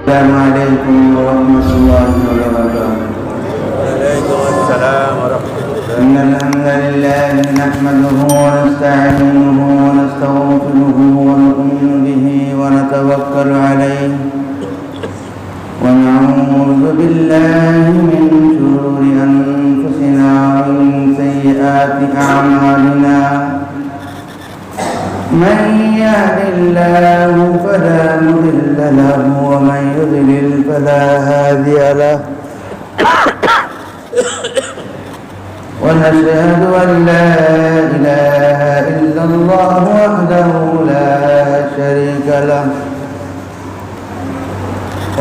السلام عليكم ورحمة الله وبركاته. وعليكم السلام ورحمة الله. إن الحمد لله نحمده ونستعينه ونستغفره ونؤمن به ونتوكل عليه ونعوذ بالله من شرور أنفسنا ومن سيئات أعمالنا. من يهد الله فلا مضل له ومن يضلل فلا هادي له. ونشهد أن لا إله إلا الله وحده لا شريك له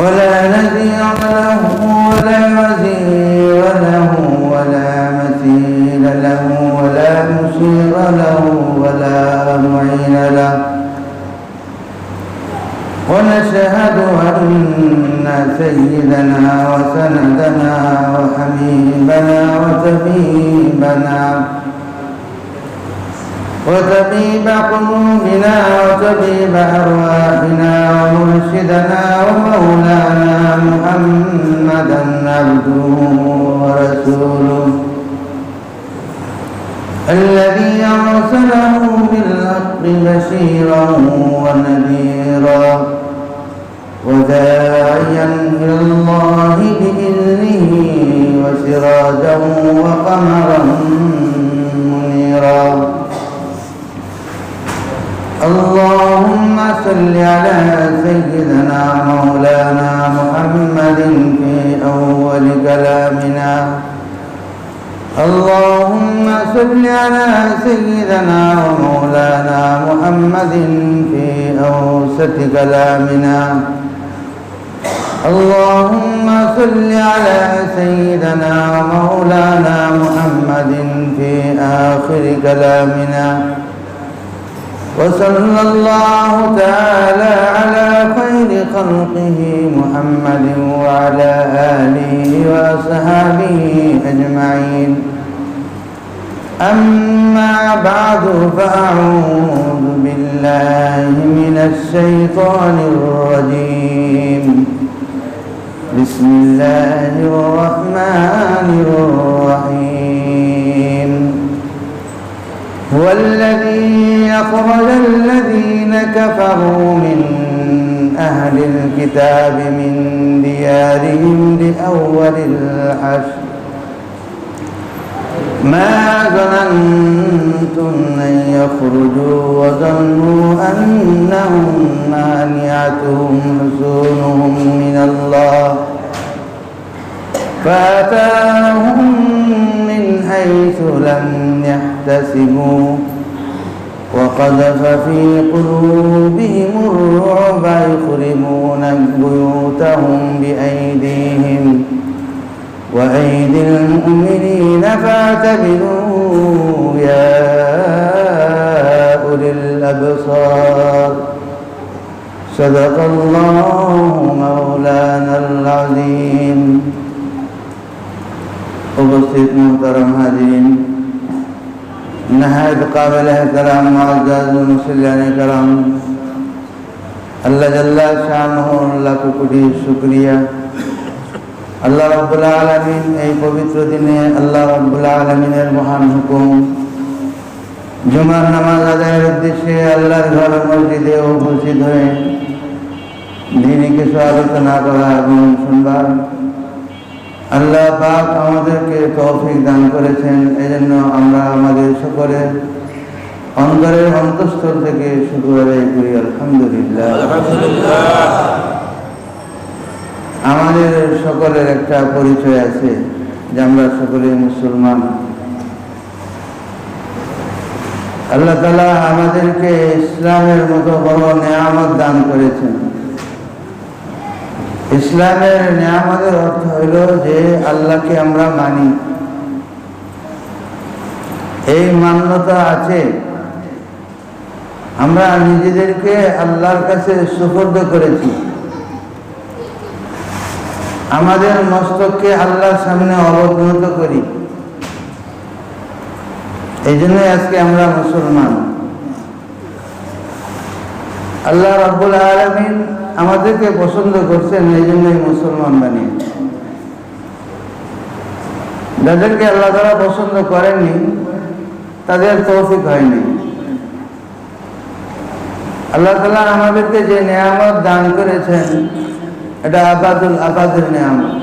ولا نذير له ولا وزير له ولا مثيل له ولا مشير له ولا معين له. ونشهد أن سيدنا وسندنا وحبيبنا وطبيب قلوبنا وطبيب أرواحنا ومرشدنا ومولانا محمدا عبده ورسوله الذي أرسله بالحق بشيرا ونذيرا وداعيا إلى الله بإذنه وسراجا وقمرا منيرا. اللهم صل على سيدنا مولانا محمد في أول كلامنا. اللهم صل على سيدنا ومولانا محمد في أوسط كلامنا. اللهم صل على سيدنا ومولانا محمد في آخر كلامنا. وصلى الله تعالى على خير خلقه محمد وعلى آله وأصحابه أجمعين. أما بعد فأعوذ بالله من الشيطان الرجيم. بسم الله الرحمن الرحيم. هو الذي أخرج الذين كفروا من أهل الكتاب من ديارهم لأول الحشر ما ظننتم أن يخرجوا وظنوا أنهم مانعتهم حصونهم من الله فأتاهم من حيث لم يحتسبوا وقذف في قلوبهم الرعب يخربون بيوتهم بأيديهم وأيدي المؤمنين فاعتبروا يا أولي الأبصار. صدق الله مولانا العظيم. उपस्थित मोहतरम हाजिरीन, नहायत काबिल एहतराम मुअज़्ज़ज़ मुसल्लियान करम, अल्लाह जल्ला शानहु लाख कोटि शुक्रिया। আল্লাহ রাব্বুল আলামিন এই পবিত্র দিনে আল্লাহ রাব্বুল আলামিনের মহান হুকুম জুমার নামাজ আদায়ের উদ্দেশ্যে আল্লাহর ঘর মসজিদে উপস্থিত হয়ে দ্বীনি কিছু আলোচনা করা এবং শুনবার আল্লাহ পাক আমাদেরকে তৌফিক দান করেছেন। এজন্য আমরা আমাদের সকলের অন্তরের অন্তঃস্থল থেকে শুকর আদায় করি আলহামদুলিল্লাহ। আমাদের সকলের একটা পরিচয় আছে যে আমরা সকলে মুসলমান। আল্লাহ তাআলা আমাদেরকে ইসলামের মতো বড় নেয়ামত দান করেছেন। ইসলামের নেয়ামতের অর্থ হইল যে আল্লাহকে আমরা মানি, এই মান্যতা আছে। আমরা নিজেদেরকে আল্লাহর কাছে সুপর্দ করেছি, আমাদের মস্তককে আল্লাহর সামনে অবনত করি। এই জন্যই আজকে আমরা মুসলমান। আল্লাহ রাব্বুল আলামিন আমাদেরকে পছন্দ করছেন, এই জন্যই মুসলমান বানিয়ে। যাদেরকে আল্লাহ তাআলা পছন্দ করেননি তাদের তৌফিক হয়নি। আল্লাহ তাআলা আমাদেরকে যে নিয়ামত দান করেছেন এটা আবাদুল আবাদের নিয়ামত।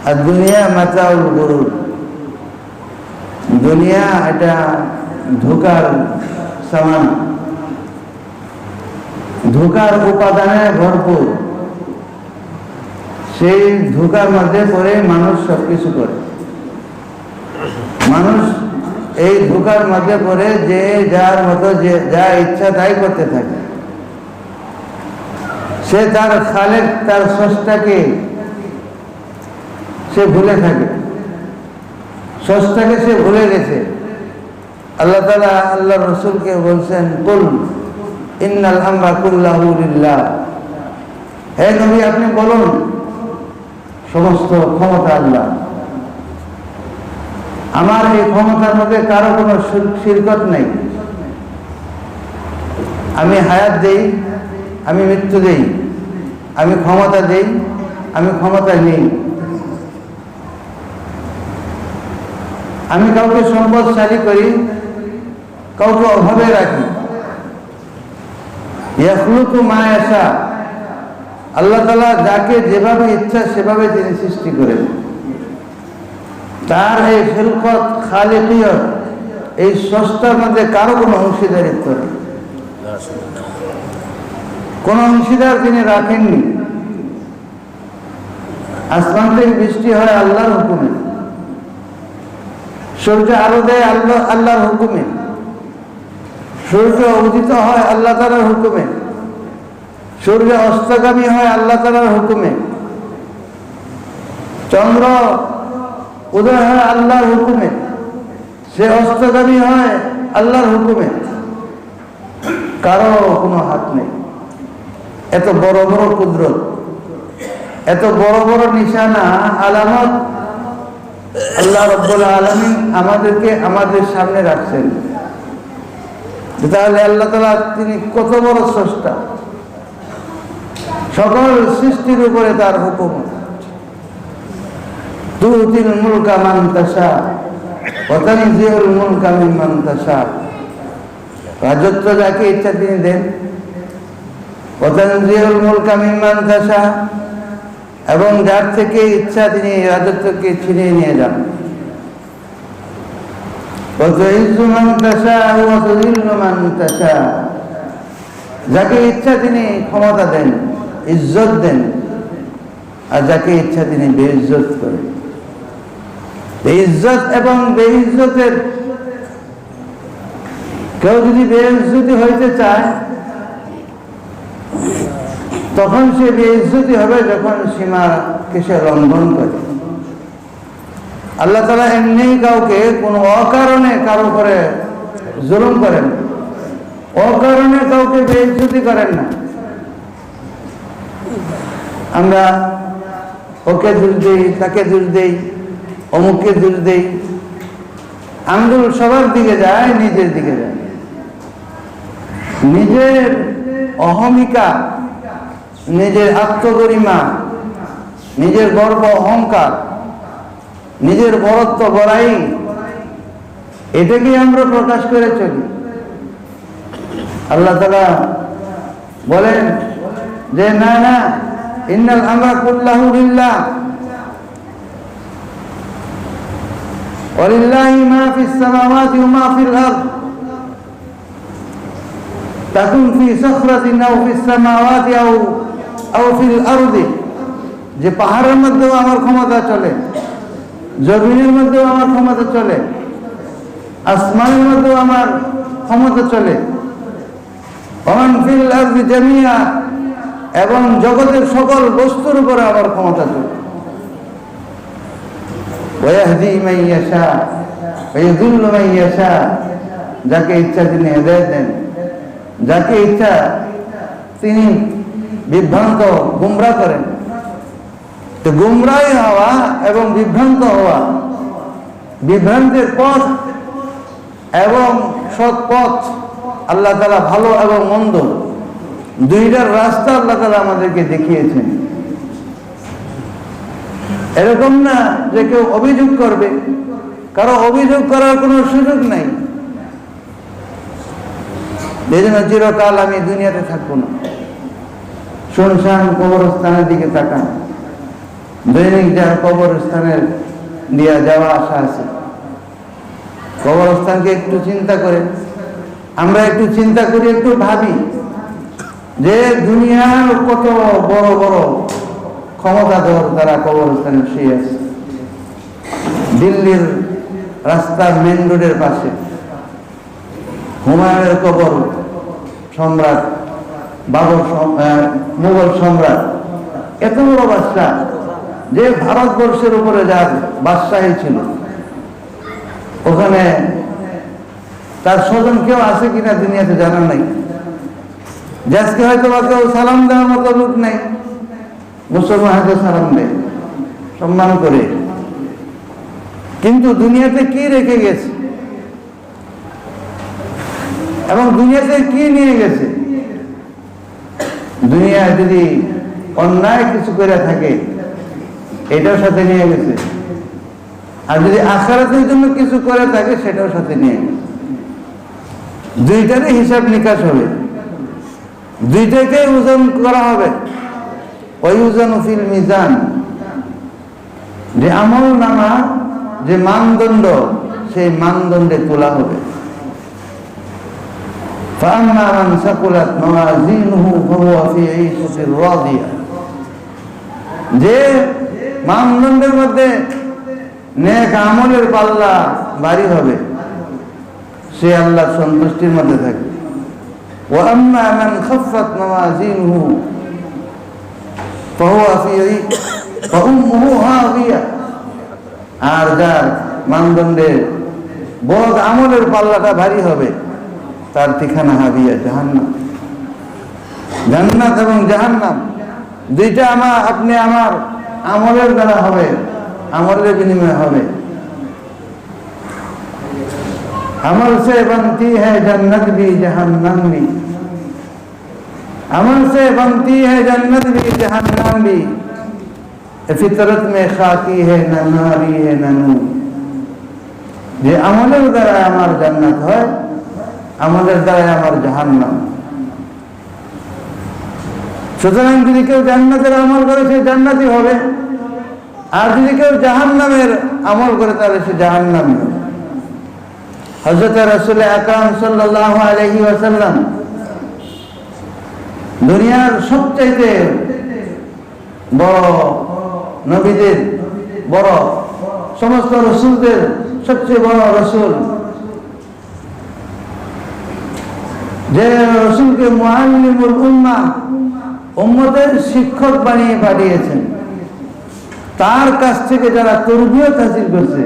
আর দুনিয়া মাতাউল গুরুর, দুনিয়া এটা ধোঁকার সামান, ধোঁকার উপাদানে ভরপুর। সেই ধোঁকার মধ্যে পড়ে মানুষ সবকিছু করে। মানুষ এই ধোঁকার মধ্যে পড়ে যে যার মতো যে যা ইচ্ছা তাই করতে থাকে। সে তার খালেক, তার স্রষ্টাকে সে ভুলে থাকে, স্রষ্টাকে সে ভুলে গেছে। আল্লাহ তাআলা আল্লাহ রসুলকে বলছেন, কুল ইন্নাল আমরা কুল্লাহু লিল্লাহ, হে নবী আপনি বলুন সমস্ত ক্ষমতা আল্লাহ। আমার এই ক্ষমতার মধ্যে কারো কোনো শিরকত নেই। আমি হায়াত দেই, আমি মৃত্যু দেই, আমি ক্ষমতা দেই, আমি ক্ষমতা নেই। আমি কাউকে সম্পদশালী করি, কাউকে অভাবে রাখি। ইয়াখলুকু মা ইয়াশা, আল্লাহ তাআলা যাকে যেভাবে ইচ্ছা সেভাবে তিনি সৃষ্টি করেন। তার এই খিলকত, খালিকিয়ত, এই স্রষ্টার মধ্যে কারো কোনো অংশীদারিত্ব নেই, কোন অংশীদার তিনি রাখেননি। আসমান থেকে বৃষ্টি হয় আল্লাহর হুকুমে, সূর্য আলো দেয় আল্লাহর হুকুমে, সূর্য উদিত হয় আল্লাহ তাআলার হুকুমে, সূর্য অস্তগামী হয় আল্লাহ তাআলার হুকুমে, চন্দ্র উদয় হয় আল্লাহর হুকুমে, সে অস্তগামী হয় আল্লাহর হুকুমে। কারো কোনো হাত নেই। এত বড় বড় কুদরত, এত বড় বড় নিশানা, আলামত আল্লাহ রাব্বুল আলামিন আমাদেরকে আমাদের সামনে রাখছেন। তাহলে আল্লাহ তাআলা তিনি কত বড় স্রষ্টা, সকল সৃষ্টির উপরে তার হুকুম। তুতিল মুলকা মান তাশা ওয়া তানজিউল মুলকা মিম্মান তাশা, রাজত্ব যাকে ইচ্ছা তিনি দেন। ওয়া তানজিউল মুলকা মিম্মান তাশা, এবং যার থেকে ইচ্ছা তিনি রাজত্বকে ছিনিয়ে নিয়ে যান। ওয়া তুইজ্জু মান তাশা ওয়া তুযিল্লু মান তাশা, যাকে ইচ্ছা তিনি ক্ষমতা দেন, ইজ্জত দেন, আর যাকে ইচ্ছা তিনি বেইজ্জত করেন। বেইজ্জত এবং বেইজ্জতের, কেউ যদি বেইজ্জতি হইতে চায় তখন সে বেইজ্জতি হবে যখন সীমাকে সে লঙ্ঘন করে। আল্লাহ তাআলা এমনি কাউকে কোনো অকারণে কারো উপরে জুলুম করেন, অকারণে কাউকে বেইজ্জতি করেন না। আমরা ওকে দোষ দেই, তাকে দোষ দেই, অমুককে দোষ দেই, আঙ্গুল সবার দিকে যায়, নিজের দিকে যায়। নিজের অহমিকা, নিজের আত্মগরিমা, নিজের গর্ব অহংকার, নিজের বড়ত্ব বড়াই, এটাকে আমরা প্রকাশ করে চলি। আল্লাহ তাআলা বলেন যে না না, ইন্নাল আমরা কুল্লাহু লিল্লাহ ওয়া লিল্লাহি মা ফিস সামাওয়াতি ওয়া মা ফিল আরদ তাকুন ফি সাখরাতিন আও ফিস সামাওয়াতি আও ফিল আরদি, যে পাহাড়ের মধ্যেও আমার ক্ষমতা চলে, জমিনের মধ্যেও আমার ক্ষমতা চলে, আসমানের মধ্যেও আমার ক্ষমতা চলে, ওমান ফিল আরদি জামিয়া, এবং জগতের সকল বস্তুর উপরে আমার ক্ষমতা চলে। ওয়াহদি মান ইয়াশা ওয়া ইযিল্লু মান ইয়াশা, যাকে ইচ্ছা তিনি হেদায়েত দেন, যাকে ইচ্ছা তিনি বিভ্রান্ত গুমরাহ করেন। তো গুমরাহ হওয়া এবং বিভ্রান্ত হওয়া, বিভ্রান্তের পথ এবং সৎ পথ, আল্লাহ তাআলা ভালো এবং মন্দ দুইটার রাস্তা আল্লাহ তাআলা আমাদেরকে দেখিয়েছেন। এরকম না যে কেউ অভিযোগ করবে, কারো অভিযোগ করার কোনো সুযোগ নাই। এই জন্য চিরকাল আমি দুনিয়াতে থাকবো না। শুনশান কবরস্থানের দিকে তাকান, দৈনিক যার কবরস্থানের দিয়া যাওয়া আসা আছে, কবরস্থানকে একটু চিন্তা করে, আমরা একটু চিন্তা করি, একটু ভাবি যে দুনিয়ার কত বড় বড় ক্ষমতাধর তারা কবরস্থানে শুয়ে আছে। দিল্লির রাস্তার মেন রোডের পাশে হুমায়ুনের কবর, সম্রাট মুঘল সম্রাট, এত বড় বাদশাহ যে ভারতবর্ষের উপরে যার বাদশাহী ছিল, ওখানে তার স্বজন কেউ আছে কিনা দুনিয়াতে জানা নাই। আজকে হয়তো বা কেউ সালাম দেওয়ার মতো লোক নেই, মুসলমান হয়তো সালাম দেয়, সম্মান করে, কিন্তু দুনিয়াতে কি রেখে গেছে এবং দুনিয়াতে কি নিয়ে গেছে। দুনিয়া যদি অন্যায় কিছু করে থাকে এটাও সাথে নিয়ে গেছে, আর যদি আখিরাতের জন্য কিছু করে থাকে সেটাও সাথে নিয়ে গেছে। দুইটারই হিসাব নিকাশ হবে, দুইটাকে ওজন করা হবে। ওই ওজন ফিল মিজান, যে আমল নামা যে মানদণ্ড, সেই মানদণ্ডে তোলা হবে। فأما من ثقلت موازينه فهو في عيشة راضية, যে মানদণ্ডের মধ্যে নেক আমলের পাল্লা ভারী হবে সে আল্লাহর সন্তুষ্টির মধ্যে থাকবে। وأما من خفت موازينه فأمه هاوية, আর যার মানদণ্ডে বদ আমলের পাল্লাটা ভারী হবে তার ঠিকানা হাবিয়া, জাহান্নাম। জান্নাত এবং জাহান্নাম দুইটা আপনি আমার আমলের দ্বারা হবে, আমলের বিনিময়ে হবে। আমল সে बनती है जन्नत भी जहन्नम भी, अमल से बनती है जन्नत भी जहन्नम भी, फितरत में खाकी है न नारी है न नूर। যে আমলের দ্বারা আমার জান্নাত হয়, আমলের দ্বারা আমার জাহান্নাম। সুতরাং যদি কেউ জান্নাতের আমল করে সে জান্নাতি হবে, আর যদি কেউ জাহান্নামের আমল করে তাহলে সে জাহান্নামী হবে। হযরত রাসূল আকরাম সাল্লাল্লাহু আলাইহি ওয়াসাল্লাম দুনিয়ার সবচেয়ে বড় নবীদের বড়, সমস্ত রাসূলদের সবচেয়ে বড় রাসূল, যে রাসূলকে মুআল্লিমুল উম্মাহ, উম্মতের শিক্ষক বানিয়ে পাঠিয়েছেন, তার কাছ থেকে যারা তরবিয়ত হাসিল করছে,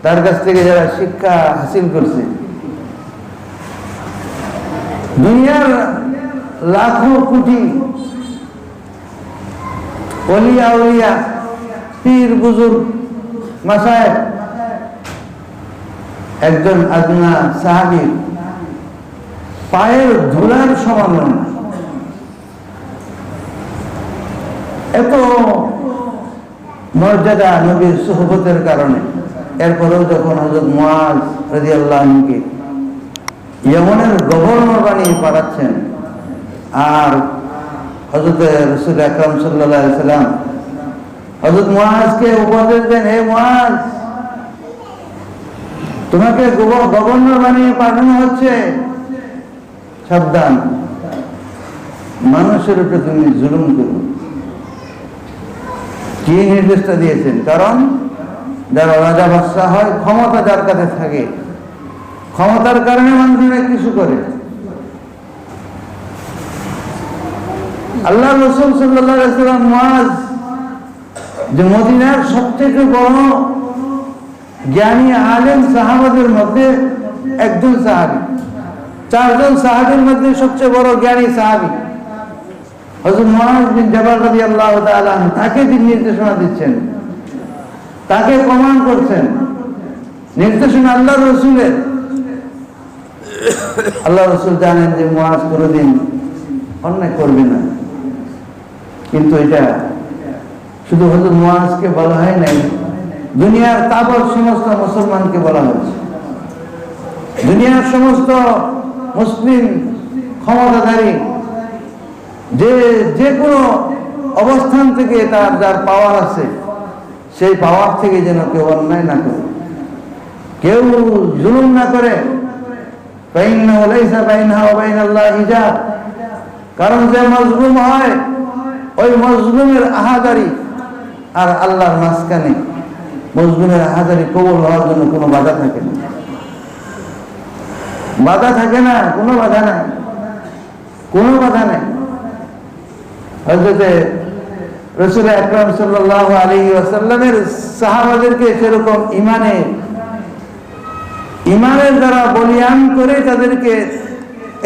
তার কাছ থেকে যারা শিক্ষা হাসিল করছে, দুনিয়ার লাখো কোটি ওলিয়া উলিয়া, পীর বুজুর্গ, মাশায়েখ, একজন আদনা সাহাবীর পায়ের ধুলার সমান। এত মর্যাদা নবীর সুহবতের কারণে। এরপরেও যখন হযরত মুআজ রাদিয়াল্লাহু আনহুকে ইয়েমেনের গভর্নর বানিয়ে পাঠাচ্ছেন, আর হযরত রাসূল আকরাম সাল্লাল্লাহু আলাইহি সাল্লাম হযরত মুআজকে উপদেশ দেন, হে মুআজ, তোমাকে গভর্নর বানিয়ে পাঠানো হচ্ছে, সাবধান, মানুষের উপরে তুমি জুলুম করো। কি নির্দেশটা দিয়েছেন? কারণ যারা রাজা বাদশাহ হয়, ক্ষমতা যার কাছে থাকে, ক্ষমতার কারণে মানুষেরা কিছু করে। আল্লাহ রাসূল সাল্লাল্লাহু আলাইহি ওয়াসাল্লাম মুআজ, যে মদিনার সবথেকে বড় জ্ঞানী আলেম সাহাবাদের মধ্যে একজন সাহাবী, চারজন সাহাবীর মধ্যে সবচেয়ে বড় জ্ঞানী সাহাবী হযরত মুআজ বিন জাবাল রাদিয়াল্লাহু তাআলা আনহু, তাকে দিক নির্দেশনা দিচ্ছেন, তাকে কমান্ড করছেন, নির্দেশনা আল্লাহর রাসূলের। আল্লাহ রাসূল জানেন যে মুআজ কোনদিন অন্যায় করবে না। কিন্তু এটা শুধু হযরত মুআজকে বলা হয় নাই, দুনিয়ার তাবর সমস্ত মুসলমানকে বলা হয়েছে। দুনিয়ার সমস্ত মুসলিম ক্ষমতাধারী যে কোনো অবস্থান থেকে তার যার পাওয়ার আছে, সেই পাওয়ার থেকে যেন কেউ অন্যায় না করে, কেউ জুলুম না করে। ফাইন্নাহু লাইসা বাইনাহা ওয়া বাইনাল্লাহি হিজাব। কারণ যে মজলুম হয়, ওই মজলুমের আহাজারি আর আল্লাহর মাঝখানে মজলুমের আহাজারি কবুল হওয়ার জন্য কোনো বাধা থাকে না। বাধা থাকে না, কোনো বাধা নাই, কোনো বাধা নাই। হযরতে রাসূল আকরাম সাল্লাল্লাহু আলাইহি ওয়াসাল্লামের সাহাবাদেরকে সেরকম ইমানের দ্বারা বলিয়ান করে তাদেরকে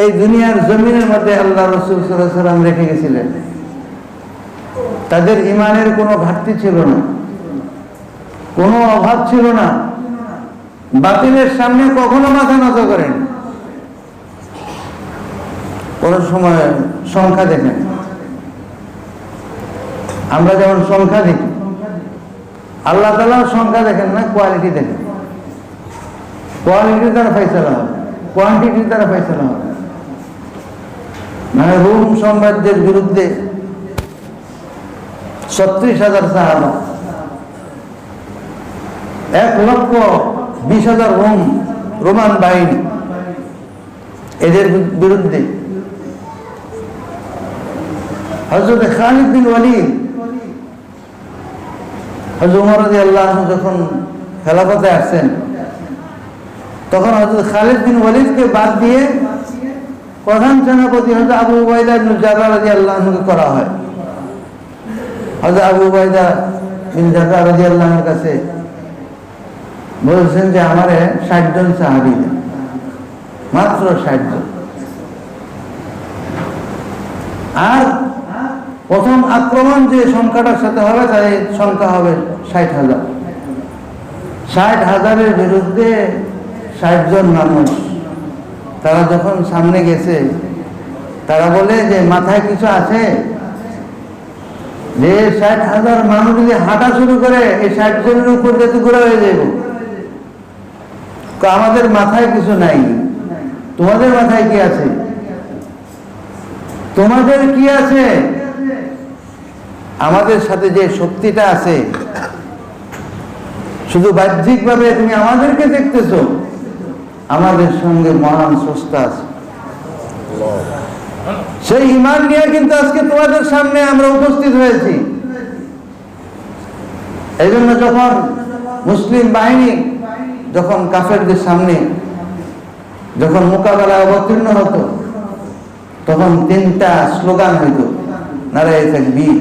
এই দুনিয়ার জমিনের মধ্যে আল্লাহ রাসূল সাল্লাল্লাহু আলাইহি ওয়াসাল্লাম রেখে গেছিলেন। তাদের ইমানের কোনো ঘাটতি ছিল না, কোনো অভাব ছিল না। বাতিলের সামনে কখনো মাথা নত করেন। কোন সময় সংখ্যা দেখেন, আমরা যেমন সংখ্যা দেখি, আল্লাহ তাআলা সংখ্যা দেখেন না, কোয়ালিটি দেখেন। কোয়ালিটির দ্বারা ফয়সালা হবে, কোয়ান্টিটির দ্বারা ফয়সালা হবে। মানে রোম সাম্রাজ্যের বিরুদ্ধে ৩৬,০০০ সাহাবা, ১,২০,০০০ রোমান বাহিনী, এদের বিরুদ্ধে হযরত খালিদ বিন ওয়ালিদ, হযরত ওমর রাদিয়াল্লাহু আনহু যখন খেলাফতে আসছেন, তখন হযরত খালিদ বিন ওয়ালিদকে বাদ দিয়ে প্রধান সেনাপতি হযরত আবু উবাইদা ইবনে জাররাহ রাদিয়াল্লাহু আনহুকে করা হয়। হযরত আবু উবাইদা বিন জাররাহ রাদিয়াল্লাহু আনহুর কাছে বলছেন যে আমারে ৬০ জন সাহাবী দেন, মাত্র ৬০ জন। আর প্রথম আক্রমণ যে সংখ্যাটার সাথে হবে, তার সংখ্যা হবে ৬০,০০০। ৬০,০০০-এর বিরুদ্ধে ৬০ জন মানুষ। তারা যখন সামনে গেছে, তারা বলে যে মাথায় কিছু আছে, যে ৬০,০০০ মানুষ যদি হাঁটা শুরু করে, এই ৬০ জনের উপর যেতে ঘুরে হয়ে যাবে। আমাদের মাথায় কিছু নাই, তোমাদের মাথায় কি আছে? তোমাদের কি আছে? আমাদের সাথে যে শক্তিটা আছে, শুধু বাহ্যিক ভাবে তুমি আমাদেরকে দেখতেছো, আমাদের সঙ্গে মহান স্রষ্টা আছে। সেই ঈমান নিয়ে কিন্তু আজকে তোমাদের সামনে আমরা উপস্থিত হয়েছি। এই জন্য যখন মুসলিম বাহিনী যখন কাফেরদের সামনে যখন মোকাবেলায় অবতীর্ণ হতো, তখন ৩টা স্লোগান হইত, নারায়ে তাকবীর,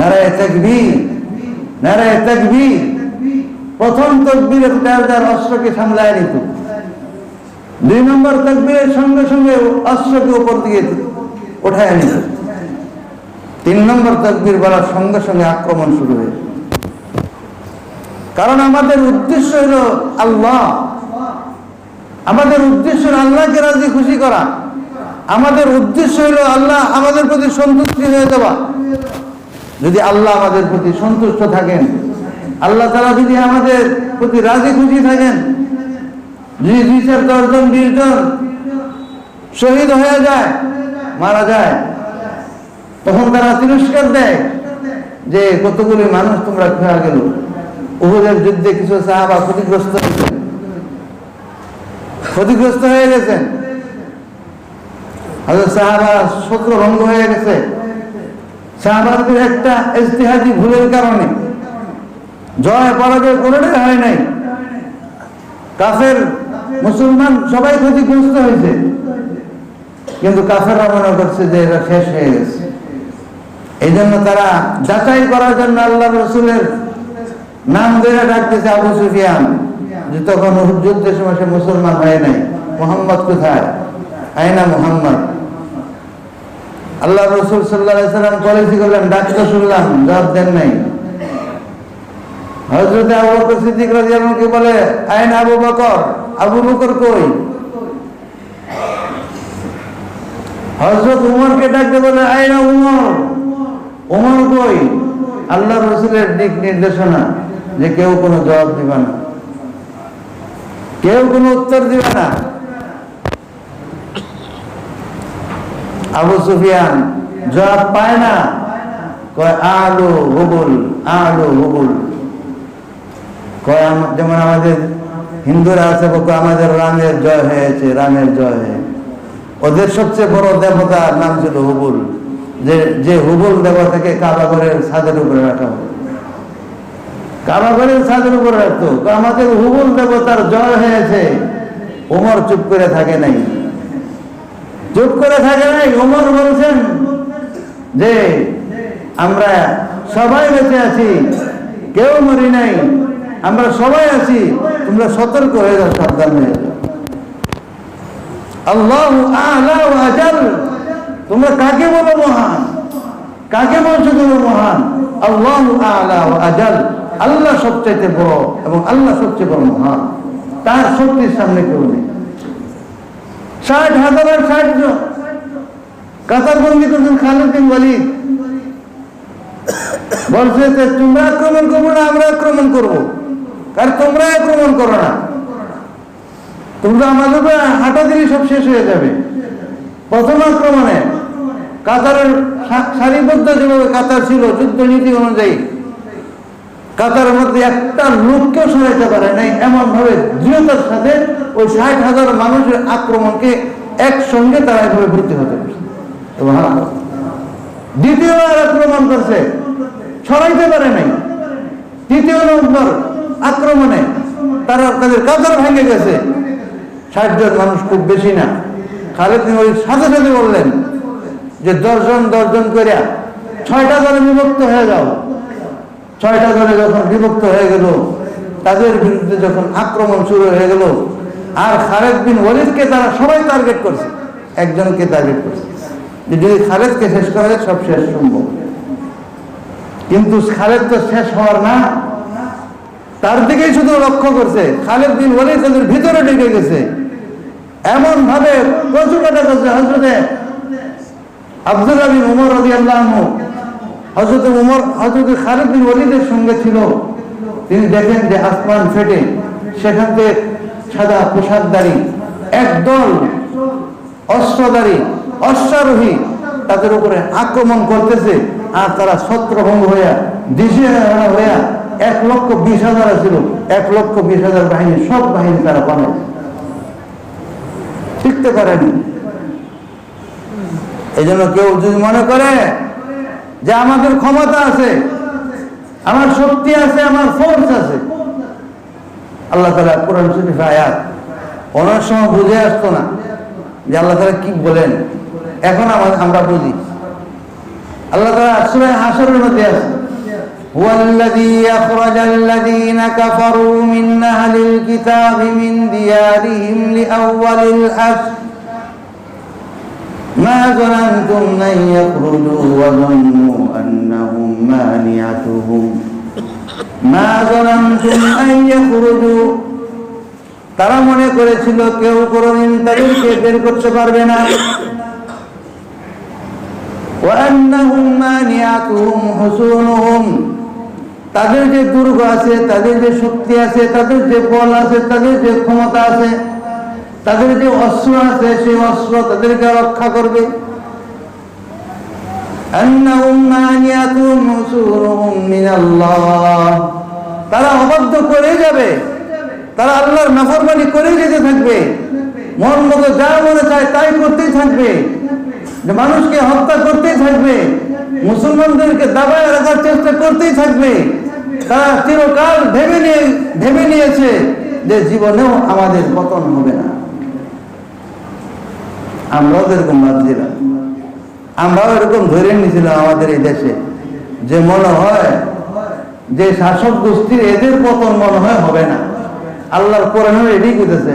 নারায়ে তাকবীর, নারায়ে তাকবীর। প্রথম তাকবীরে তার অস্ত্রকে সামলায় নিত, ২ নম্বর তাকবীরের সঙ্গে সঙ্গে অস্ত্রকে উপর দিকে উঠায় নিত, ৩ নম্বর তাকবীর বলার সঙ্গে সঙ্গে আক্রমণ শুরু হয়ে। কারণ আমাদের উদ্দেশ্য হলো আল্লাহ, আমাদের উদ্দেশ্য আল্লাহকে রাজি খুশি করা, আমাদের উদ্দেশ্য হলো আল্লাহ আমাদের প্রতি সন্তুষ্টি হয়ে যাওয়া। যদি আল্লাহ আমাদের প্রতি সন্তুষ্ট থাকেন, আল্লাহ তাআলা যদি আমাদের প্রতি রাজি খুশি থাকেন, যদি ২, ৪, ১০ জন ২০ জন শহীদ হয়ে যায়, মারা যায়, তখন তারা তিরস্কার দেয় যে কতগুলি মানুষ তোমরা খেয়া গেল। উহুদের যুদ্ধে কিছু সাহাবা ক্ষতিগ্রস্ত হয়ে গেছেন, হযরত সাহাবা ছত্রভঙ্গ হয়ে গেছে। সাহাবাদের একটা ইজতিহাদি ভুলের কারণে জয় পরাজয় কোনোটাই হয় নাই। কাফের মুসলমান সবাই ক্ষতিগ্রস্ত হয়েছে, কিন্তু কাফেররা মনে করছে যে এরা শেষ হয়ে গেছে। এই জন্য তারা যাচাই করার জন্য আল্লাহ রসুলের নাম ধরে ডাকতেছে আবু সুফিয়ান, যে তখন উহুদ যুদ্ধের সময় সে মুসলমান হয় নাই। মুহাম্মদ কোথায়? আয়না মুহাম্মদ? আল্লাহ রসুল সাল্লাল্লাহু আলাইহি সাল্লাম পলিসি করলেন, ডাকতে শুনলাম, জবাব দেন নাই। হযরত আবু বকর সিদ্দিক রাদিয়াল্লাহু আনহু বলে, আয়না আবু বকর? আবু বকর কই? হযরত উমরকে ডাকতে বলে, আইনা উমর, উমর কই? আল্লাহ রাসূলের দিক নির্দেশনা যে কেউ কোনো জবাব দিবে না, কেউ কোনো উত্তর দিবে না। আবু সুফিয়ান জবাব পায় না, কয় আলু হুবুল, আলু হুবুল। কয় যেমন আমাদের হিন্দুরা আছে, আমাদের রামের জয় হয়েছে, রামের জয় হয়ে। ওদের সবচেয়ে বড় দেবতার নাম ছিল হুবুল, যে হুবুল দেবতাকে কাবা ঘরের ছাদের উপরে রাখা হয়, কাবা ঘরের ছাদের উপরে রাখতো। আমাদের হুবুল দেবতার জয় হয়েছে। ওমর চুপ করে থাকে নাই, চুপ করে থাকে নাই। ওমর বলছেন যে আমরা সবাই বেঁচে আছি, কেউ মরি নাই, আমরা সবাই আছি, তোমরা সতর্ক হয়ে যাও, সাবধান হয়ে যাও। আল্লাহু আ'লা ওয়া আজাল, তোমরা কাকে বলো মহান, কাকে বলছো তুমি মহান? আল্লাহু আ'লা ওয়া আজাল, আল্লাহ সবচেয়ে বড় এবং আল্লাহ সবচেয়ে বড় মহান, তার শক্তির সামনে কেউ নেই। 60,000 জন কাতার বন্দী করছেন খালিদ বিন ওয়ালিদ। বলছে যে তোমরা আক্রমণ করবো না, আমরা আক্রমণ করবো, কারণ তোমরা আক্রমণ করো না, তোমরা আমাদের হাঁটা দিলে সব শেষ হয়ে যাবে। প্রথম আক্রমণে কাতারের সারিবদ্ধ যেভাবে কাতার ছিল যুদ্ধ নীতি অনুযায়ী, কাতারের মধ্যে একটা লোককেও সরাইতে পারে নাই, এমন ভাবে দৃঢ়তার সাথে ওই 60,000 মানুষের আক্রমণকে একসঙ্গে তারা এভাবে ভর্তি হতে পারছে। দ্বিতীয়বার আক্রমণ করছে, ছড়াইতে পারে নাই। তৃতীয় নম্বর আক্রমণে তারা তাদের কাতার ভেঙে গেছে। 60 জন মানুষ খুব বেশি না। খালিদ বিন ওয়ালিদ সাথে সাথে বললেন যে 10 জন করে 6টা দলে বিভক্ত হয়ে যাও। 6টা দলে যখন বিভক্ত হয়ে গেল, তাদের বিরুদ্ধে যখন আক্রমণ শুরু হয়ে গেল, আর খালিদ বিন ওয়ালিদকে তারা সবাই টার্গেট করছে, একজনকে টার্গেট করছে যে যদি খালিদকে শেষ করা যায় সব শেষ সম্ভব। কিন্তু খালিদ তো শেষ হওয়ার না, তার দিকেই শুধু লক্ষ্য করছে। খালিদ বিন ওয়ালিদ তাদের ভিতরে ঢুকে গেছে, এমন ভাবে কচুকাটা করছে। হযরতে আব্দুল্লাহ বিন উমর রাদিয়াল্লাহু আনহু, হযরতে উমর হযরতে খালিদ বিন ওয়ালিদের সঙ্গে ছিল। তিনি দেখেন যে আসমান ফেটে সেখান থেকে সাদা পোশাকধারী একদল অস্ত্রধারী অশ্বারোহী তাদের উপরে আক্রমণ করতেছে, আর তারা ছত্রভঙ্গ হইয়া দিশেহারা হইয়া 1,20,000 ছিল, 1,20,000 বাহিনী, সব বাহিনী তারা পানে টিকতে পারেনি। এই জন্য কেউ যদি মনে করে যে আমাদের ক্ষমতা আছে, আমার শক্তি আছে, আমার ফোর্স আছে, আল্লাহ তাআলা কোরআন শরীফে আয়াত অনেক সময় বুঝে আসতো না যে আল্লাহ তাআলা কি বলেন, এখন আমরা বুঝি। আল্লাহ তাআলা সূরা হাশরের মধ্যে আছে, হুয়াল্লাযী আখরাজাল্লাযীনা কাফারু মিন আহলিল কিতাবি মিন দিয়ারিহিম লিআউওয়ালিল হাশর মা যানানতুম আন ইয়াখরুজু ওয়া যান্নু আন্নাহুম মানি'তুহুম মা যানানতুম আন ইয়াখরুজু, তারা মনে করেছিল কেউ কোনদিন তাদেরকে বের করতে পারবে না। ওয়া আন্নাহুম মানি'তুহুম হুসুনুহুম, তাদের যে দুর্গ আছে, তাদের যে শক্তি আছে, তাদের যে বল আছে, তাদের যে ক্ষমতা আছে, তাদের যে অস্ত্র আছে, সেই অস্ত্র তাদেরকে রক্ষা করবে। আন্নাহুম মানি'তুহুম হুসুনুহুম মিনাল্লাহ, তারা অবাধ্য করে যাবে, তারা আল্লাহর নাফরমানি করে যেতে থাকবে, মন মতো যা মনে চায় তাই করতেই থাকবে, মানুষকে হত্যা করতেই থাকবে, মুসলমানদেরকে দাবায় রাখার চেষ্টা করতেই থাকবে। তারা চিরকাল ভেবে নিয়েছে যে জীবনেও আমাদের পতন হবে না। আমরাও এরকম ভাবছিলাম, আমরাও এরকম ধরে নিয়েছিলাম আমাদের এই দেশে, যে মনে হয় যে শাসক গোষ্ঠীর এদের পতন মনে হয় হবে না। আল্লাহর কোরআন এটাই কইতেছে,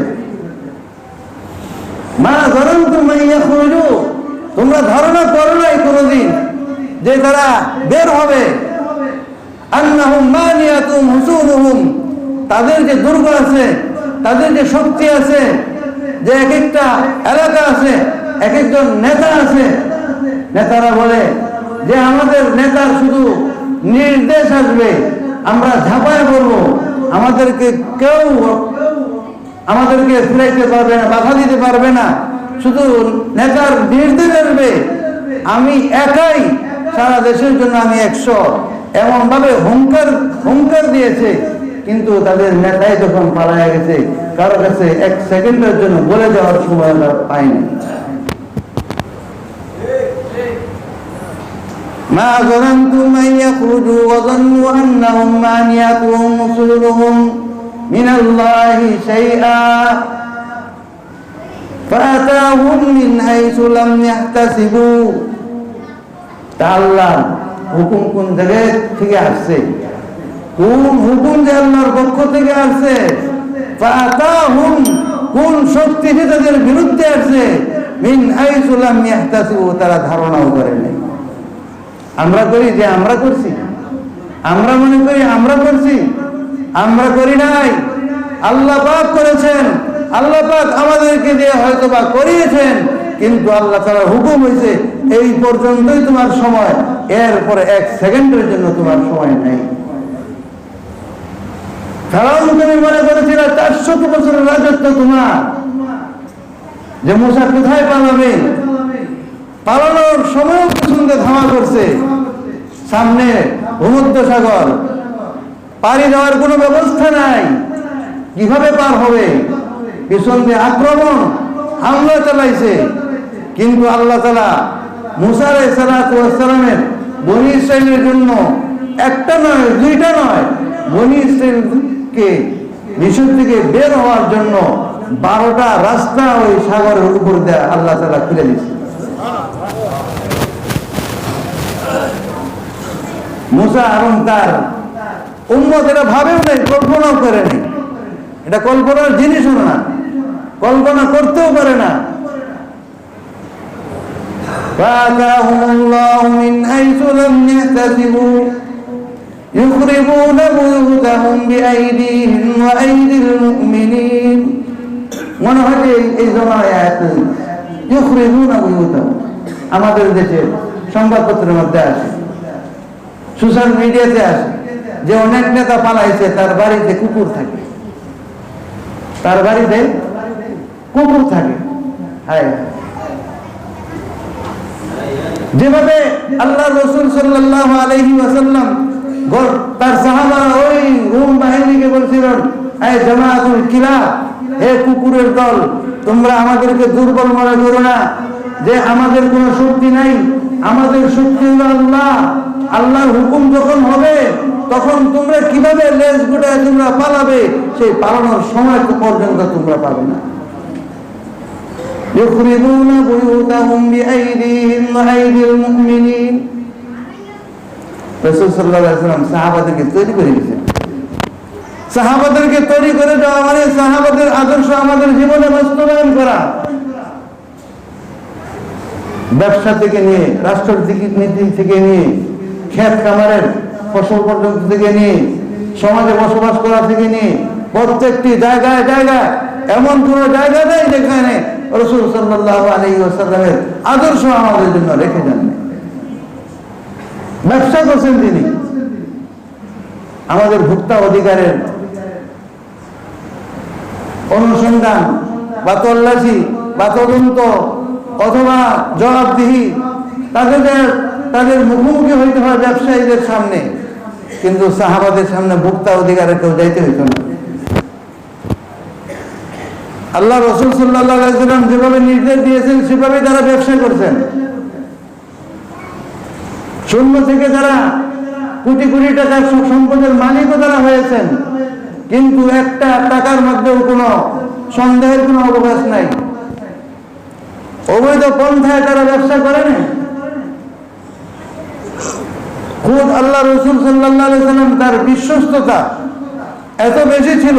মা যানানতুম আন ইয়াখরুজু, তোমরা ধারণা করো নাই কোনদিন যে তারা বের হবে। আন্নাহুম মানি'তুহুম হুসুনুহুম, তাদের যে দুর্গ আছে, তাদের যে শক্তি আছে, যে এক একটা এলাকা আছে, এক একজন নেতা আছে, নেতারা বলে যে আমাদের নেতার শুধু নির্দেশ আসবে, আমরা ঝাঁপায় পড়বো, আমাদেরকে কেউ আমাদেরকে ফিরাইতে পারবে না, বাধা দিতে পারবে না, শুধু নেতার নির্দেশ আসবে, আমি একাই সারা দেশের জন্য আমি 100, এমন ভাবে হুঙ্কার দিয়েছে। কিন্তু তাদের নেতাই যখন পালায় গেছে, কারো কাছে 1 সেকেন্ডের জন্য বলে যাওয়ার সময় পায়নি। ما ظننتم أن يخرجوا وظنوا أنهم مانعتهم رسلهم من الله شيئا فأتاهم من حيث لم يحتسبوا। আল্লাহর হুকুম কোন জায়গা থেকে আসছে, কোন হুকুম যে আল্লাহর পক্ষ থেকে আসছে, ফাআতাহুম কোন শক্তি তাদের বিরুদ্ধে আসছে, মিন হাইসু লাম ইয়াহতাসিবু তারা ধারণাও করে নাই। আমরা করি যে আমরা করছি, আমরা মনে করি আমরা করছি, আমরা করি নাই, আল্লাহ পাক করেছেন, আল্লাহ পাক আমাদেরকে দিয়ে হয়তো বা করিয়েছেন, কিন্তু আল্লাহ তাআলার হুকুম হয়েছে এই পর্যন্তই তোমার সময়, এরপরে 1 সেকেন্ডের জন্য তোমার সময় নেই। ফেরাউন তুমি মনে করেছিল 400 বছরের রাজত্ব তোমার, যে মুসা কোথায় পালাবে, পালানোর সময় পিছনে ধাওয়া করছে, সামনে ভূমধ্যসাগর, পাড়ি দেওয়ার কোনো ব্যবস্থা নাই, কিভাবে পার হবে, পিছন দিয়ে আক্রমণ হামলা চালাইছে। কিন্তু আল্লাহ তাআলা মুসা আলাইহিস সালাতু ওয়াস সালামের বনী ইসরাইলের জন্য একটা নয়, দুইটা নয়, বনী ইসরাইলকে মিশর থেকে বের হওয়ার জন্য 12টা রাস্তা ওই সাগরের উপর দিয়ে আল্লাহ তাআলা খুলে দিয়েছে। মুসা এবং তার উম্মত এটা ভাবেও নাই, কল্পনাও করেনি, এটা কল্পনার জিনিসও না, কল্পনা করতেও পারে না। فَآتَاهُمُ اللَّهُ مِنْ حَيْثُ لَمْ يَحْتَسِبُوا يُخْرِبُونَ بُيُوتَهُمْ بِأَيْدِيهِمْ وَأَيْدِي الْمُؤْمِنِينَ। মনে হয় যে এই জমানায় আয়াত ইউখরিবুনা বুয়ুতাহুম আমাদের দেশে সংবাদপত্রের মধ্যে আসে, সোশ্যাল মিডিয়াতে আসে, যে অনেক নেতা পালাইছে, তার বাড়িতে কুকুর থাকে, তার বাড়িতে কুকুর থাকে। যেভাবে আল্লাহ রাসূল সাল্লাল্লাহু আলাইহি ওয়াসাল্লাম তার সাহাবারা ওই রুম বাহিনীকে বলছিলেন, এই জামাআতুল কিলাব, হে কুকুরের দল, তোমরা আমাদেরকে দুর্বল মনে করো না, যে আমাদের কোনো শক্তি নাই, আমাদের শক্তি হলো আল্লাহ। আল্লাহর হুকুম যখন হবে তখন তোমরা কিভাবে লেজ গুটায় তোমরা পালাবে, সেই পালানোর সময় পর্যন্ত তোমরা পাবে না। ইউখরিবুনা বুয়ুতাহুম বিআইদিহিম ওয়া আইদিল মুমিনিন। রাসূল সাল্লাল্লাহু আলাইহি ওয়াসাল্লাম সাহাবাদেরকে তৈরি করে দিয়েছেন। সাহাবাদেরকে তৈরি করে দেওয়া মানে সাহাবাদের আদর্শ আমাদের জীবনে বাস্তবায়ন করা। ব্যবসা থেকে নিয়ে, রাষ্ট্রনীতি থেকে নিয়ে, ক্ষেত খামারের ফসল পর্যন্ত থেকে নিয়ে, সমাজে বসবাস করা থেকে নিয়ে, প্রত্যেকটি জায়গায় জায়গায় এমন কোন জায়গা নেই যেখানে রাসূল সাল্লাল্লাহু আলাইহি ওয়াসাল্লামের আদর্শ আমাদের জন্য রেখে যান। ব্যবসা করছেন তিনি, আমাদের ভোক্তা অধিকারের অনুসন্ধান বা তল্লাশি বা তদন্ত অথবা জবাবদিহি তাদের মুখোমুখি হইতে হয় ব্যবসায়ীদের সামনে, কিন্তু সাহাবাদের সামনে ভোক্তা অধিকারে কেউ যাইতে হইত না। আল্লাহ রাসূল সাল্লাল্লাহু আলাইহি ওয়াসাল্লাম যেভাবে নির্দেশ দিয়েছেন সেভাবে তারা ব্যবসা করছেন। শূন্য থেকে যারা কোটি কোটি টাকার সম্পদের মালিকও তারা হয়েছেন, কিন্তু একটা টাকার মধ্যেও কোনো সন্দেহের কোনো অবকাশ নাই। অবৈধ পন্থায় তারা ব্যবসা করে না। খুদ আল্লাহ রাসূল সাল্লাল্লাহু আলাইহি ওয়াসাল্লাম তার বিশ্বস্ততা এত বেশি ছিল,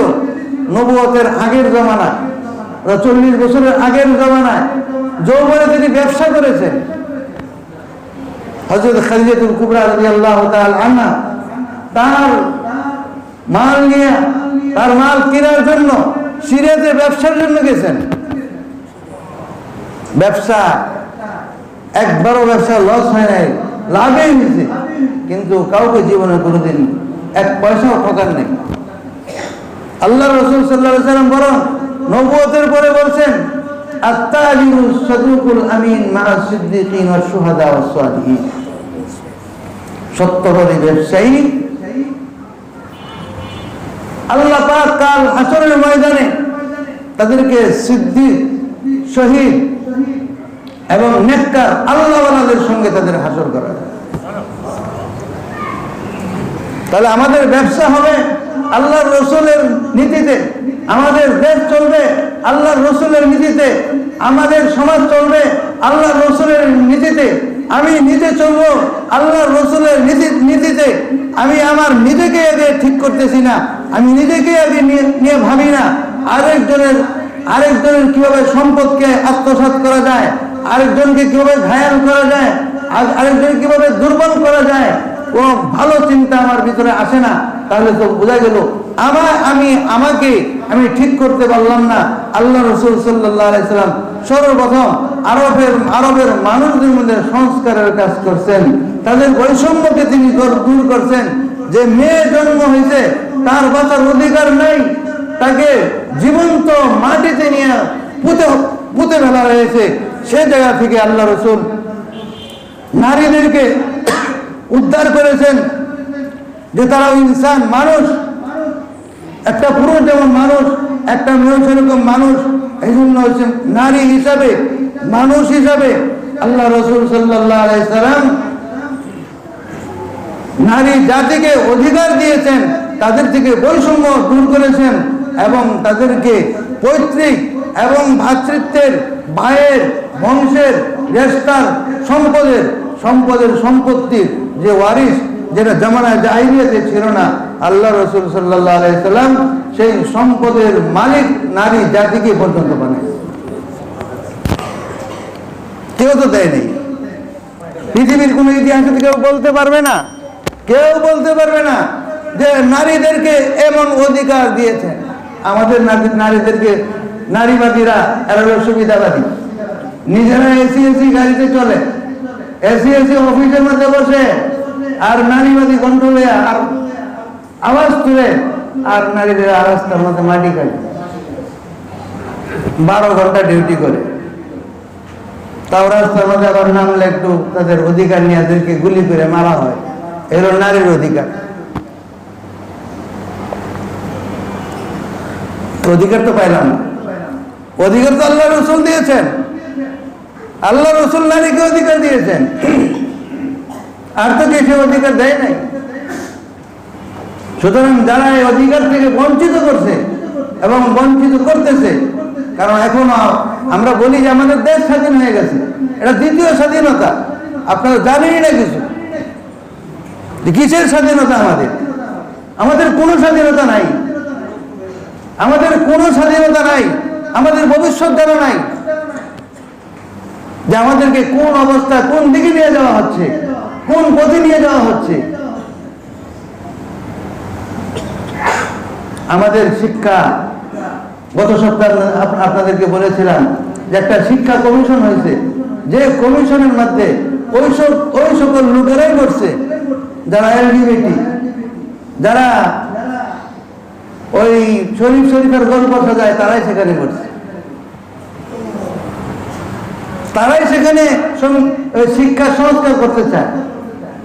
নবুয়তের আগের জামানায়, 40 বছরের আগের জামানায় যৌবনে তিনি ব্যবসা করেছেন। হযরত খাদিজাতুল কুবরা রাদিয়াল্লাহু তাআলা আনহা তার মাল নিয়ে, তার মাল কেনার জন্য সিরিয়াতে ব্যবসার জন্য গেছেন। ব্যবসা একবারও ব্যবসা লস হয় নাই, লাভেই হয়েছে, কিন্তু কাউকে জীবনে কোনোদিন এক পয়সাও ঠকান নেই। আল্লাহ রাসূল সাল্লাল্লাহু আলাইহি ওয়াসাল্লাম বরং নবুয়তের পরে বলছেন আত-তাজিরু সাদুকুল আমিন মা'আস সিদ্দিকিন ওয়াশ শুহাদা ওয়াস সালিহিন। সত্যবাদী ব্যবসায়ী আল্লাহ পাক কাল হাসরের ময়দানে তাদেরকে সিদ্দিক, শহীদ এবং নেককার আল্লাহওয়ালাদের সঙ্গে তাদের হাসর করা যায়। তাহলে আমাদের ব্যবসা হবে আল্লাহর রসুলের নীতিতে, আমাদের দেশ চলবে আল্লাহর রসুলের নীতিতে, আমাদের সমাজ চলবে আল্লাহর রসুলের নীতিতে। আমি নিজে চলবো আল্লাহর রসুলের নীতিতে। আমি আমার নিজেকে আগে ঠিক করতেছি না, আমি নিজেকে আগে নিয়ে ভাবি না আরেকজনের কিভাবে সম্পদকে আত্মসাৎ করা যায়, আরেকজনকে কিভাবে ঘায়াল করা যায়, আরেকজনকে কিভাবে দুর্বল করা যায়, কোনো ভালো চিন্তা আমার ভিতরে আসে না। তাহলে তো বোঝা গেল আমি ঠিক করতে পারলাম না। আল্লাহ রাসূল সাল্লাল্লাহু আলাইহি সাল্লাম সর্বপ্রথম আরবের মানুষদের মধ্যে সংস্কারের কাজ করছেন, তাদের বৈষম্যকে তিনি দূর করছেন। যে মেয়ে জন্ম হয়েছে তার বাঁচার অধিকার নেই, তাকে জীবন্ত মাটিতে নিয়ে পুঁতে ফেলা হয়েছে। সে জায়গা থেকে আল্লাহ রাসূল নারীদেরকে উদ্ধার করেছেন যে তারা ইনসান, মানুষ, একটা পুরুষ যেমন মানুষ, একটা মেয়ে সেরকম মানুষ। এই জন্য হচ্ছে নারী হিসাবে, মানুষ হিসাবে আল্লাহ রাসূল সাল্লাল্লাহু আলাইহি সাল্লাম নারী জাতিকে অধিকার দিয়েছেন, তাদের থেকে বৈষম্য দূর করেছেন এবং তাদেরকে পৈতৃক এবং ভ্রাতৃত্বের, ভাইয়ের, বংশের, রেশতার, সম্পত্তির যে ওয়ারিস, যেটা জামানায় জাহিলিয়াতে ছিল না, আল্লাহ রাসূল সাল্লাল্লাহু আলাইহি সাল্লাম সেই সম্পদের মালিক নারী জাতিকে পর্যন্ত বানায়। কেউ তো দেয়নি, পৃথিবীর কোন ইতিহাসে কেউ বলতে পারবে না, যে নারীদেরকে এমন অধিকার দিয়েছেন। আমাদের নারীদেরকে নারীবাদীরা এরা সুবিধাবাদী, নিজেরা এসি গাড়িতে চলে, এসি অফিসের মধ্যে বসে, আর নারীবাদী কন্ট্রোলে আর আওয়াজ তুলে, আর নারীদের রাস্তার মধ্যে মাটি খায়, 12 ঘন্টা ডিউটি করে। তাও রাস্তার মধ্যে আবার নামলে একটু তাদের অধিকার নিয়ে তাদেরকে গুলি করে মারা হয়। এগুলো নারীর অধিকার। অধিকার তো পাইলাম না, অধিকার তো আল্লাহ রাসূল দিয়েছেন। আল্লাহ রাসূল নারীকে অধিকার দিয়েছেন, আর তো কিছু অধিকার দেয় নাই। সুতরাং যারা এই অধিকার থেকে বঞ্চিত করছে এবং বঞ্চিত করতেছে, কারণ এখনো আমরা বলি যে আমাদের দেশ স্বাধীন হয়ে গেছে, এটা দ্বিতীয় স্বাধীনতা। আপনারা জানেনই না কিছু, কিসের স্বাধীনতা? আমাদের কোনো স্বাধীনতা নাই, আমাদের ভবিষ্যৎ জানা নাই যে আমাদেরকে কোন অবস্থা, কোন দিকে নিয়ে যাওয়া হচ্ছে, কোন পথে নিয়ে যাওয়া হচ্ছে। আমাদের শিক্ষা, গত সপ্তাহে আপনাদেরকে বলেছিলাম যে একটা শিক্ষা কমিশন হয়েছে, যে কমিশনের মধ্যে ওই সকল লোকেরাই করছে যারা এলজিবিটি, যারা ওই শরীফের গল্প সাজায়, তারাই সেখানে করছে, তারাই সেখানে শিক্ষা সংস্কার করতে চায়।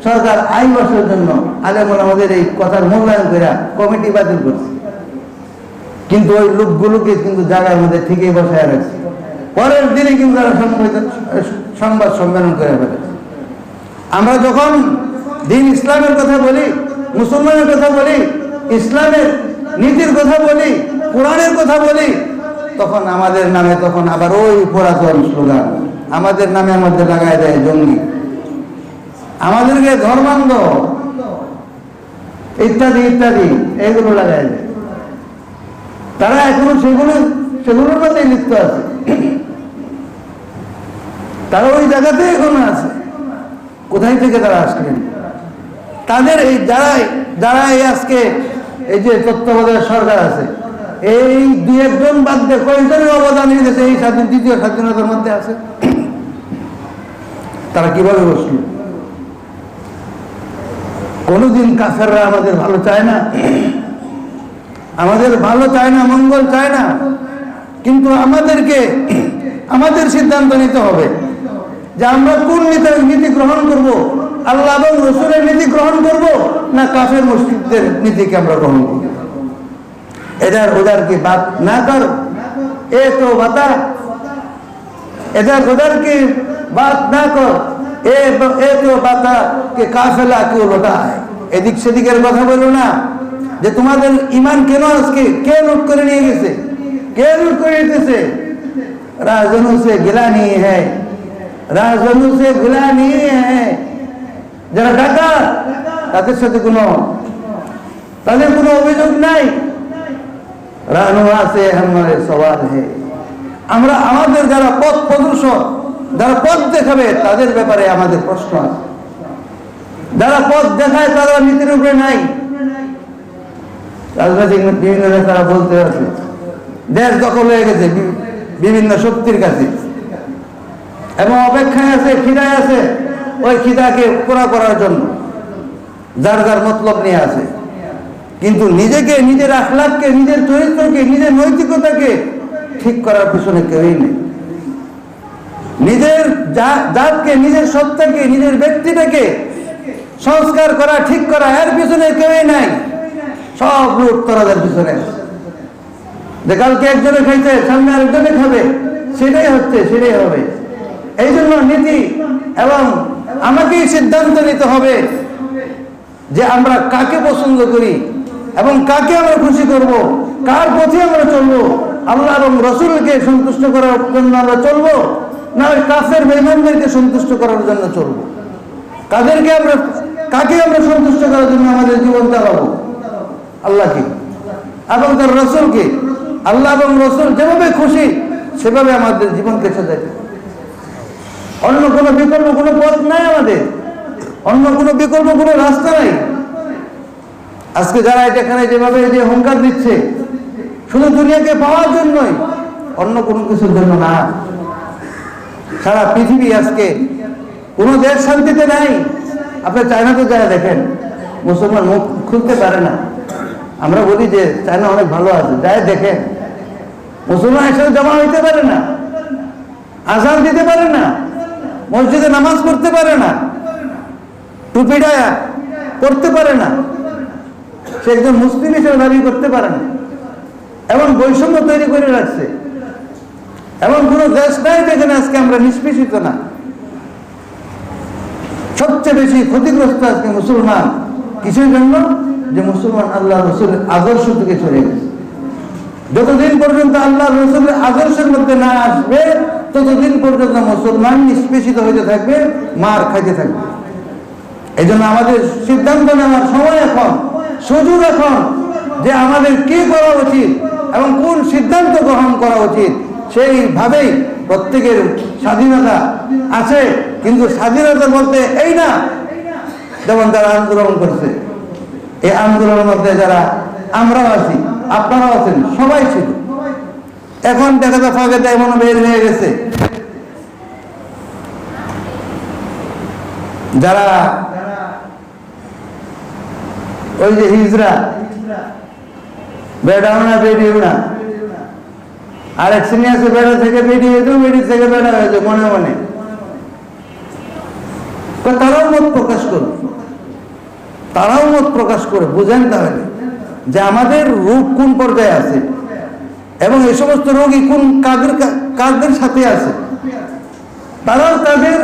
সরকার আইন বসার জন্য আলেমুল আমাদের এই কথার মূল্যায়ন করে কমিটি বাতিল করছে, কিন্তু ওই লোকগুলোকে কিন্তু জায়গার মধ্যে ঠিকই বসায় রাখছে। পরের দিনে কিন্তু তারা সংবাদ সম্মেলন করে ফেলেছে। আমরা যখন দিন ইসলামের কথা বলি, মুসলমানের কথা বলি, ইসলামের নীতির কথা বলি, কোরআনের কথা বলি, তখন আমাদের নামে তখন আবার ওই পুরাতন স্লোগান, আমাদের নামের মধ্যে লাগায় দেয় জঙ্গি, আমাদেরকে ধর্মান্ধ ইত্যাদি ইত্যাদি, এগুলো লাগায় দেয়। তারা এখনো সেগুলোর মধ্যে লিপ্ত আছে, তারা ওই জায়গাতে এখনো আছে। কোথায় থেকে তারা আসলেন? তাদের এই যারা এই আজকে এই যে তত্ত্বাবধায়ক সরকার আছে, এই 2-1 জন বাদ দিয়ে কয়েকজনের অবদান হয়ে গেছে এই দ্বিতীয় স্বাধীনতার মধ্যে আছে। তারা কিভাবে বসলো? কোনোদিন কাফেররা আমাদের ভালো চায় না, আমাদের ভালো চায় না, মঙ্গল চায় না। কিন্তু আমাদেরকে আমাদের সিদ্ধান্ত নিতে হবে যে আমরা কোন নীতি গ্রহণ করব, আল্লাহ এবং রসুলের নীতি গ্রহণ করব না কাফের মুশরিকদের নীতিকে আমরা গ্রহণ করব। इधर उधर की बात ना कर, ये तो बता, इधर उधर की बात ना कर, ये तो बता कि काफिला क्यों लौटा है। এদিক সেদিকের কথা বলো না যে তোমাদের ঈমান কেন আজকে কে লুট করে নিয়ে গেছে, কে লুট করে নিতেছে। রাজনু সে গিলা नहीं है, রাজনু সে গিলা नहीं है। যারা ডাকা তাদের সাথে তাদের কোনো অভিযোগ নাই। রানুয়া সে हमारे सवाल है, আমরা আমাদের যারা পথ প্রদর্শক, যারা পথ দেখাবে তাদের ব্যাপারে আমাদের প্রশ্ন আছে। যারা পথ দেখায় তারা নীতির উপরে নাই। রাজনৈতিক বিভিন্ন নেতারা বলতে আছে দেশ দখল হয়ে গেছে বিভিন্ন শক্তির কাছে এবং অপেক্ষায় আছে, খিদায় আছে ওই খিদাকে পুরা করার জন্য, যার যার মতলব নিয়ে আছে। কিন্তু নিজেকে, নিজের আখলাককে, নিজের চরিত্রকে, নিজের নৈতিকতাকে ঠিক করার পিছনে কেউই নেই। নিজের জাতকে, নিজের সত্তাকে, নিজের ব্যক্তিটাকে সংস্কার করা, ঠিক করা, এর পিছনে কেউই নাই। সব লোক তরাদের পিছনে যে কালকে একজনে খাইছে সামনে আরেকজনে খাবে, সেটাই হচ্ছে, সেটাই হবে। এই জন্য নীতি এবং আমাকেই সিদ্ধান্ত নিতে হবে যে আমরা কাকে পছন্দ করি এবং কাকে আমরা খুশি করব, কার পথে আমরা চলবো। আল্লাহ এবং রসুলকে সন্তুষ্ট করার জন্য আমরা চলবো না কাফের বেঈমানদেরকে সন্তুষ্ট করার জন্য চলবো। কাকে আমরা সন্তুষ্ট করার জন্য আমাদের জীবন চালাবো? আল্লাহকে এবং তার রসুলকে। আল্লাহ এবং রসুল যেভাবে খুশি সেভাবে আমাদের জীবনকে সাজাইতে। অন্য কোনো বিকল্প কোনো পথ নাই আমাদের, অন্য কোনো বিকল্প কোনো রাস্তা নাই। আজকে যারা এখানে যেভাবে যে হুঙ্কার দিচ্ছে শুধু দুনিয়াকে পাওয়ার জন্যই, অন্য কোনো কিছুর জন্য না। সারা পৃথিবী আজকে কোনো দেশ শান্তিতে নাই। আপনি চায়নাতে যায় দেখেন, মুসলমান মুখ খুলতে পারে না। আমরা বলি যে চায়না অনেক ভালো আছে, যায় দেখেন মুসলমান একসাথে জমা হইতে পারে না, আজান দিতে পারে না, মসজিদে নামাজ পড়তে পারে না, টুপিটা পড়তে পারে না, সে একজন মুসলিম হিসেবে দাবি করতে পারে না। এমন বৈষম্য তৈরি করে রাখছে। এমন কোন দেশ নাই যেখানে আজকে আমরা নিষ্পেষিত না। সবচেয়ে বেশি ক্ষতিগ্রস্ত আজকে মুসলমান। কিসের জন্য? যে মুসলমান আল্লাহ রসুলের আদর্শ থেকে চলে গেছে। যতদিন পর্যন্ত আল্লাহ রসুলের আদর্শের মধ্যে না আসবে ততদিন পর্যন্ত মুসলমান নিষ্পেষিত হইতে থাকবে, মার খাইতে থাকবে। এই জন্য আমাদের সিদ্ধান্ত নেওয়ার সময় এখন, সুযোগ এখন যে আমাদের কি করা উচিত এবং কোন সিদ্ধান্ত গ্রহণ করা উচিত। সেইভাবেই প্রত্যেকের স্বাধীনতা আছে, কিন্তু স্বাধীনতা বলতে এই না যেমন যারা আন্দোলন করছে, এই আন্দোলনের মধ্যে যারা আমরাও আছি, আপনারাও আছেন, সবাই ছিল। এখন দেখা যায় ফাঁকে এমন বের হয়ে গেছে যারা ওই যে হিজরা বেড়াও না বেরিয়েও না, আর এক শ্রেণী আছে বেড়া থেকে বেরিয়ে যেত, বেরিয়ে থেকে বেড়া হয়েছে মনে মনে। তারাও মত প্রকাশ করবে, তারাও মত প্রকাশ করে বুঝেন তাহলে যে আমাদের রোগ কোন পর্যায়ে আছে এবং এই সমস্ত রোগী কোন কাদের সাথে আছে। তারাও তাদের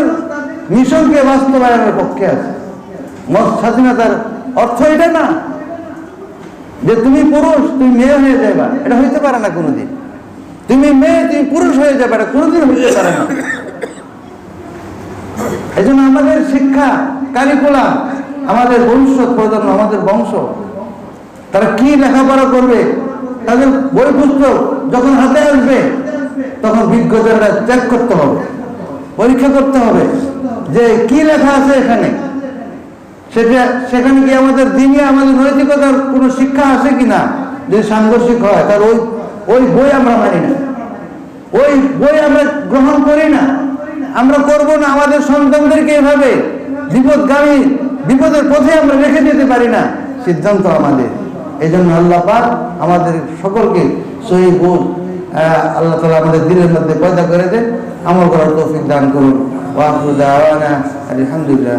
মিশনকে বাস্তবায়নের পক্ষে আছে। মত স্বাধীনতার অর্থ এটা না যে তুমি পুরুষ তুমি মেয়ে হয়ে যাবা, এটা হইতে পারে না কোনোদিন। তুমি মেয়ে তুমি পুরুষ হয়ে যাবে, এটা কোনোদিন হইতে পারে না। এই জন্য আমাদের শিক্ষা কারিকুলাম, আমাদের ভবিষ্যৎ প্রজন্ম, আমাদের বংশ, তারা কি লেখাপড়া করবে, তাদের বই পুস্তক যখন হাতে আসবে তখন বিজ্ঞতাটা চেক করতে হবে, পরীক্ষা করতে হবে যে কি লেখা আছে এখানে। সেখানে কি আমাদের দিনে আমাদের নৈতিকতার কোনো শিক্ষা আছে কিনা। যদি সাংঘর্ষিক হয় তার ওই বই আমরা মানি না, ওই বই আমরা গ্রহণ করি না। আমরা করব না, আমাদের সন্তানদেরকে এভাবে বিপদের পথে আমরা রেখে দিতে পারি না, সিদ্ধান্ত আমাদের। এই জন্য আল্লাহ পাক আমাদের সকলকে সহি বুঝ আল্লাহ তাআলা আমাদের দিলের মধ্যে পয়দা করে দেন, আমল করার তৌফিক দান করুন। ওয়া আখিরু দাওয়ানা আলহামদুলিল্লাহ।